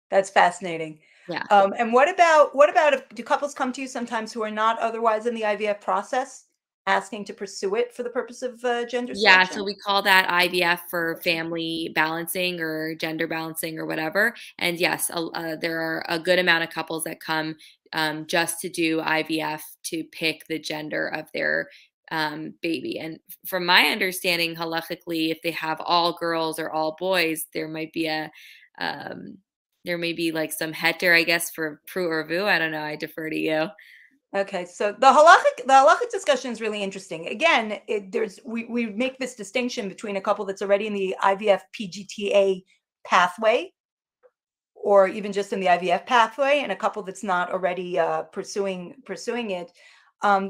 That's fascinating. Yeah. And what about if do couples come to you sometimes who are not otherwise in the IVF process, asking to pursue it for the purpose of gender Yeah, so selection? we call that IVF for family balancing or gender balancing or whatever. And yes, there are a good amount of couples that come just to do IVF to pick the gender of their baby. And from my understanding, halachically, if they have all girls or all boys, um, there may be like some heter, I guess, for pru or vu. I don't know. I defer to you. Okay, so the halachic discussion is really interesting. Again, we make this distinction between a couple that's already in the IVF PGTA pathway, or even just in the IVF pathway, and a couple that's not already pursuing it.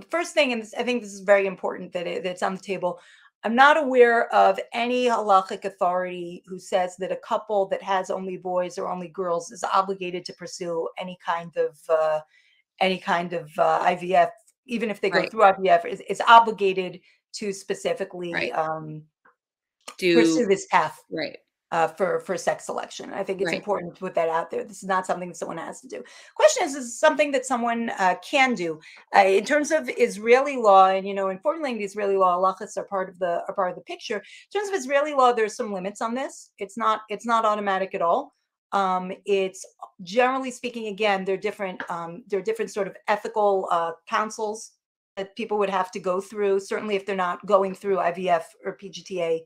First thing, and I think this is very important that's on the table. I'm not aware of any halachic authority who says that a couple that has only boys or only girls is obligated to pursue any kind of IVF, even if they go Right, through IVF, is obligated to specifically right. pursue Do this path right, for sex selection. I think it's right. important to put that out there. This is not something that someone has to do. Question is something that someone can do in terms of Israeli law, and unfortunately, the Israeli law halachas are part of the picture. In terms of Israeli law, there's some limits on this. It's not automatic at all. It's generally speaking, again, they're different sort of ethical councils that people would have to go through. Certainly, if they're not going through IVF or PGTA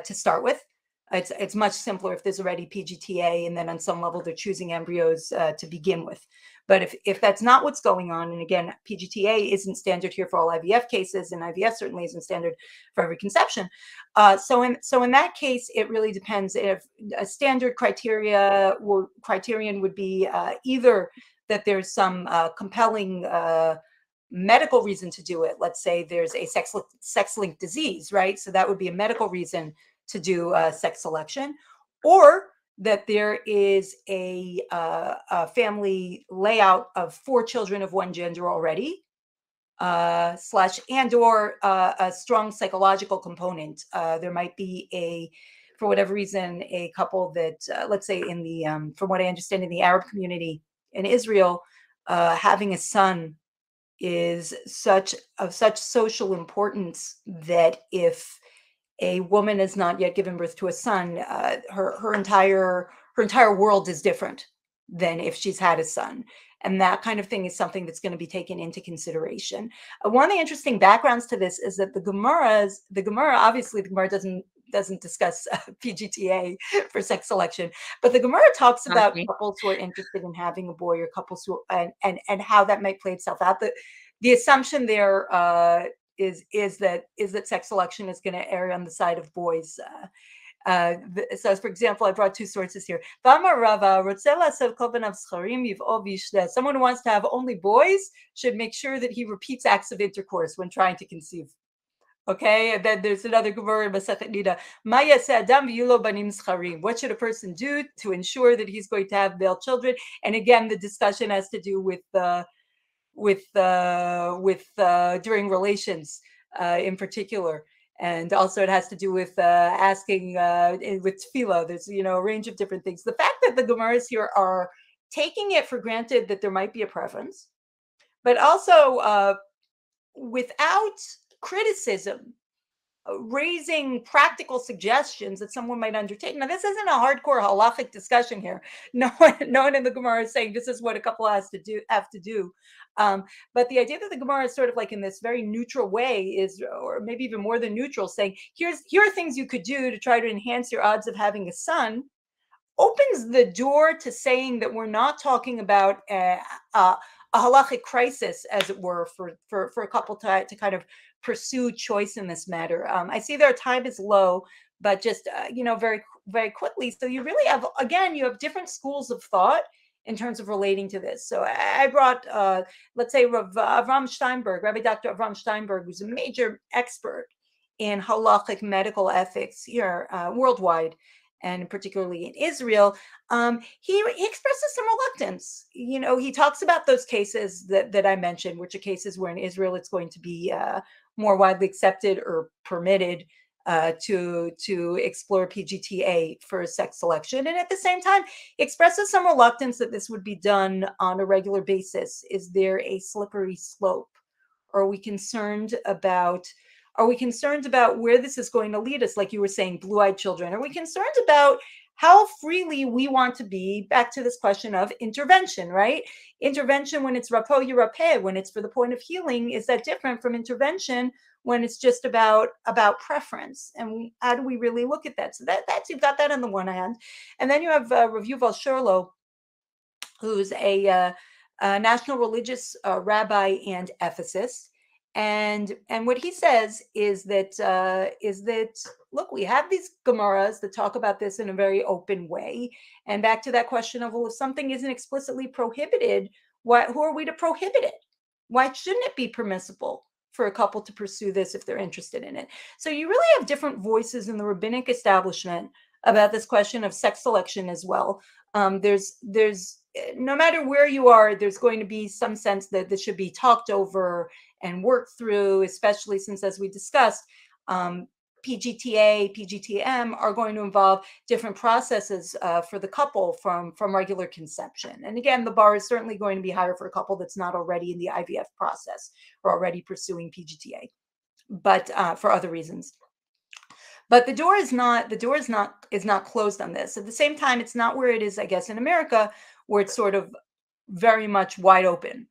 to start with. It's much simpler if there's already PGTA, and then on some level they're choosing embryos to begin with. But if that's not what's going on, and again, PGTA isn't standard here for all IVF cases, and IVF certainly isn't standard for every conception. So in that case, it really depends. If a standard criterion would be either that there's some compelling medical reason to do it. Let's say there's a sex-linked disease, right? So that would be a medical reason to do sex selection, or that there is a family layout of 4 children of one gender already, slash and/or a strong psychological component. There might be for whatever reason, a couple that, let's say in the, from what I understand in the Arab community in Israel, having a son is of such social importance that if a woman has not yet given birth to a son, her entire world is different than if she's had a son. And that kind of thing is something that's going to be taken into consideration. One of the interesting backgrounds to this is that the Gemara, obviously the Gemara doesn't discuss PGTA for sex selection, but the Gemara talks about couples who are interested in having a boy, or couples who and how that might play itself out. The assumption there is that sex selection is going to err on the side of boys. So, for example, I brought two sources here. Someone who wants to have only boys should make sure that he repeats acts of intercourse when trying to conceive. Okay, and then there's another Gemara in Masechet Nida. What should a person do to ensure that he's going to have male children? And again, the discussion has to do with during relations in particular. And also it has to do with asking with tefillah. There's, a range of different things. The fact that the Gemaras here are taking it for granted that there might be a preference, but also without criticism, raising practical suggestions that someone might undertake. Now, this isn't a hardcore halachic discussion here. No one in the Gemara is saying this is what a couple have to do. But the idea that the Gemara is sort of like in this very neutral way is, or maybe even more than neutral, saying here are things you could do to try to enhance your odds of having a son, opens the door to saying that we're not talking about a halachic crisis, as it were, for a couple to kind of pursue choice in this matter. I see their time is low, but just very, very quickly. So you really have, again, you have different schools of thought in terms of relating to this. So I brought, let's say, Avram Steinberg, Rabbi Dr. Avram Steinberg, who's a major expert in halachic medical ethics here worldwide, and particularly in Israel. He expresses some reluctance. He talks about those cases that I mentioned, which are cases where in Israel it's going to be more widely accepted or permitted to explore PGTA for sex selection. And at the same time, expresses some reluctance that this would be done on a regular basis. Is there a slippery slope? Are we concerned about where this is going to lead us? Like you were saying, blue-eyed children. Are we concerned about how freely we want to be, back to this question of intervention, right? Intervention when it's rapo yirapeh, when it's for the point of healing, is that different from intervention when it's just about preference? And how do we really look at that? So that's you've got that on the one hand. And then you have Rav Yuval Sherlow, who's a national religious rabbi and ethicist. And what he says is that look, we have these Gemaras that talk about this in a very open way. And back to that question of, well, if something isn't explicitly prohibited, who are we to prohibit it? Why shouldn't it be permissible for a couple to pursue this if they're interested in it? So you really have different voices in the rabbinic establishment about this question of sex selection as well. There's no matter where you are, there's going to be some sense that this should be talked over and worked through, especially since, as we discussed, PGTA, PGTM are going to involve different processes for the couple from regular conception. And again, the bar is certainly going to be higher for a couple that's not already in the IVF process or already pursuing PGTA, but for other reasons. But the door is not closed on this. At the same time, it's not where it is, I guess, in America, where it's sort of very much wide open.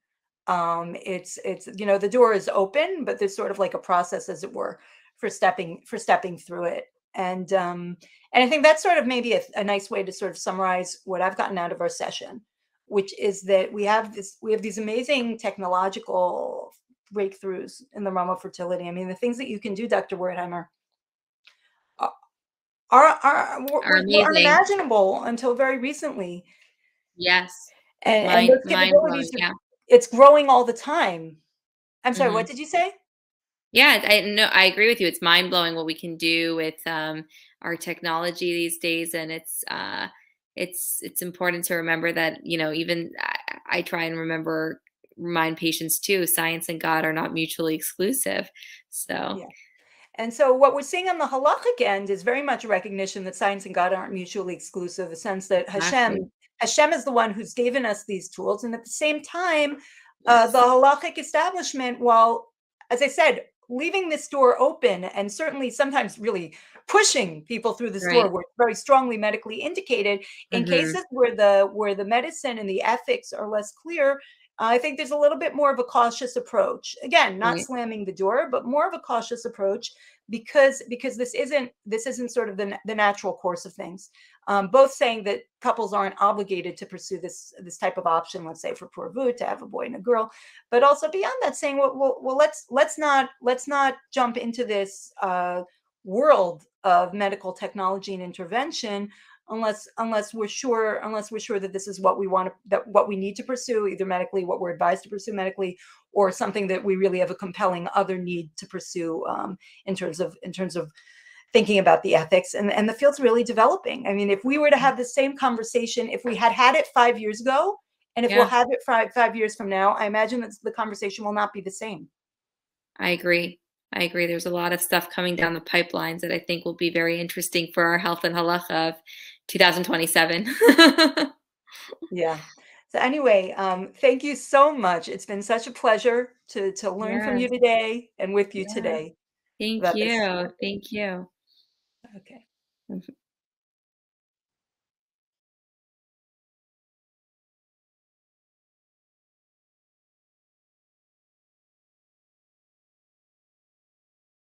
It's the door is open, but there's sort of like a process, as it were, for stepping through it. And I think that's sort of maybe a nice way to sort of summarize what I've gotten out of our session, which is that we have these amazing technological breakthroughs in the realm of fertility. I mean, the things that you can do, Dr. Wertheimer, were unimaginable until very recently. Yes. And those capabilities, it's growing all the time. I'm sorry, what did you say? Yeah, I agree with you. It's mind-blowing what we can do with our technology these days. And it's important to remember that, even I try and remind patients too, science and God are not mutually exclusive. So yeah. And so what we're seeing on the halachic end is very much a recognition that science and God aren't mutually exclusive, the sense that Hashem is the one who's given us these tools. And at the same time, the halachic establishment, while, as I said, leaving this door open, and certainly sometimes really pushing people through this door Right. where it's very strongly medically indicated. In Hmm. cases where the medicine and the ethics are less clear, I think there's a little bit more of a cautious approach. Again, not Right. slamming the door, but more of a cautious approach, because this isn't sort of the natural course of things. Both saying that couples aren't obligated to pursue this type of option, let's say for purvu, to have a boy and a girl, but also beyond that, saying, well, let's not jump into this world of medical technology and intervention unless we're sure that this is what we want to, that what we need to pursue, either medically, what we're advised to pursue medically, or something that we really have a compelling other need to pursue, in terms of thinking about the ethics. And the field's really developing. I mean, if we were to have the same conversation, if we had it 5 years ago, and if we'll Yeah, have it 5 years from now, I imagine that the conversation will not be the same. I agree. I agree. There's a lot of stuff coming down the pipelines that I think will be very interesting for our health and halacha of 2027. Yeah. So anyway, thank you so much. It's been such a pleasure to learn from you Yes. today and with you Yeah. today Thank about this you. subject. Thank you. Okay.